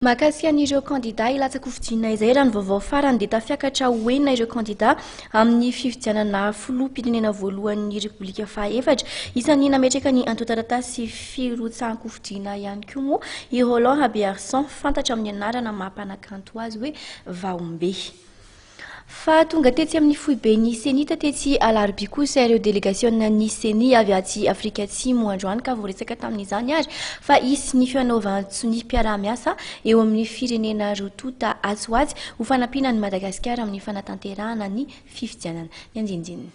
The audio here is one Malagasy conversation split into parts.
Mahakasikan'ireo kandidà ilatsaka hovidiana izay raha ny vaovao farany dia tafiakatra hoenina ireo kandidà amin'ny fifidianana filoham-pirenena voalohan'ny Repoblika fahaefatra. Isan'ny nametraka ny antotan-taratasy firotsaham-pifidiana ihany koa moa i Roland Abiarson, fantatra amin'ny anarana mampanakanto azy hoe Vaombe. Fa tonga tetsy amin'ny foibe ny senita tetsy alarobia kosa ireo délégationna ny seni avy aty Afrika Atsimo androany ka voaresaka tamin'izany ary fa isy ny fianaovantsony mpiara-miasa eo amin'ny firenena rotota atsoatsy ho fanampiana ny Madagasikara amin'ny fanatanterahana ny fifidianana. Ny andinindininy.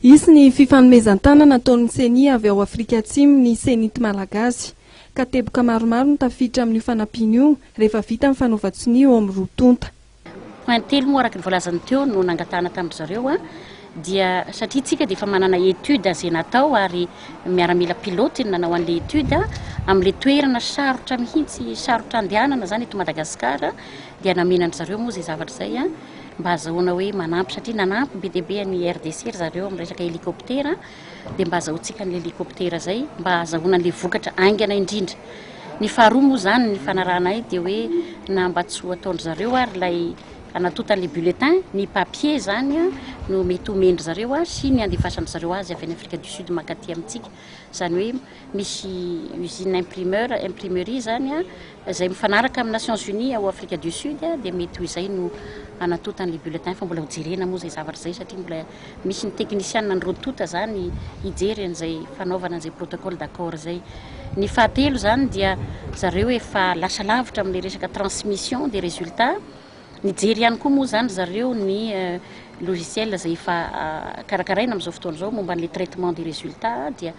Isy ny fifanomezan-tanana nataon'ny seni avy ao Afrika Atsimo ny senity malagasy ka teboka maromaro no tafiditra amin'ny fanampiana io rehefa vita ny fanaovan-tsony eo amin'ny rotonta. Telo moa araka ny voalazany teo no nangatana tamin'ny zareo dia satria tsika dia efa manana étude izay natao ary miaramila pilote ny nanao an'ilay étude amin'ilay toerana sarotra mihitsy sarotra andehanana zany eto Madagasikara dia namenany zareo moa izay zavatra izay mba azahoana hoe manampy satria nanampy be dia be ny RDC zareo amin'ny resaka hélicoptère dia mba azahoantsika ny hélicoptère izay mba azahoana an'ilay vokatra aingana indrindra. Ny faharoa moa zany ny fanarahanay dia hoe na mba tsy ho ataon'ny zareo ary ilay anatotan'ilay bulletin ny papier zany no mety homendry zareo sy ny andefasan'ny zareo azy avy any Afrika du Sud makaty amintsika. Zany hoe misy usine imprimerie zany izay mifanaraka amin'ny Nations Unies ao Afrika du Sud dia mety ho izay no anatotan'ilay bulletin fa mbola hojerena moa izay zavatra izay satria mbola misy ny teknisianina ny rotota zany hijery an'izay fanaovana an'izay protocole d'accord izay. Ny fahatelo zany dia zareo efa lasa lavitra amin'ny resaka transmission des résultats. Nijery ihany koa moa zany zareo ny logiciel izay efa karakaraina amin'izao fotoana izao momba ny traitement des résultats dia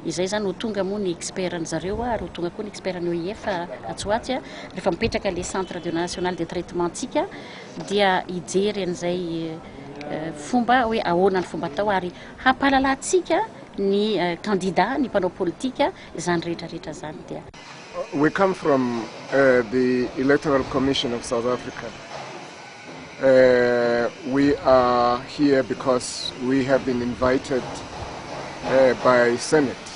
izay zany ho tonga moa ny expertny zareo ary ho tonga koa ny expertny OIF atsoatsy rehefa mipetraka le centre national de traitement antsika dia hijery an'izay fomba hoe ahoana ny fomba atao ary hampahalalantsika ny candidat ny mpanao politika zany rehetrarehetra zany dia. We come from the Electoral Commission of South Africa. We are here because we have been invited by Senate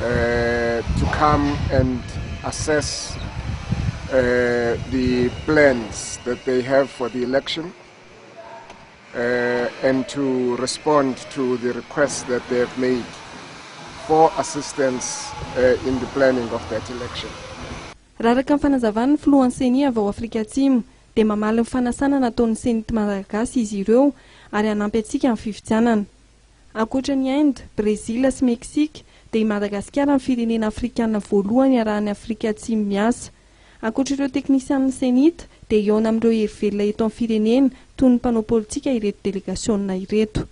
to come and assess the plans that they have for the election and to respond to the requests that they have made for assistance in the planning of that election. Raraka ny fanazavana ny filohan'ny seni avy ao Afrika Atsimo dia mamaly ny fanasana nataon'ny senity malagasy izy ireo ary hanampy antsika amin'ny fifidianana. Ankoatra ny Inde, Brezila sy Meksika dia i Madagasikara ny firenena afrikana voalohany iarahan'ny Afrika Atsimo miasa. Ankoatra ireo teknisian'ny senita dia eo amin'ireo hery velona eto amin'ny firenena toy ny mpanao politika ireto délégationna ireto.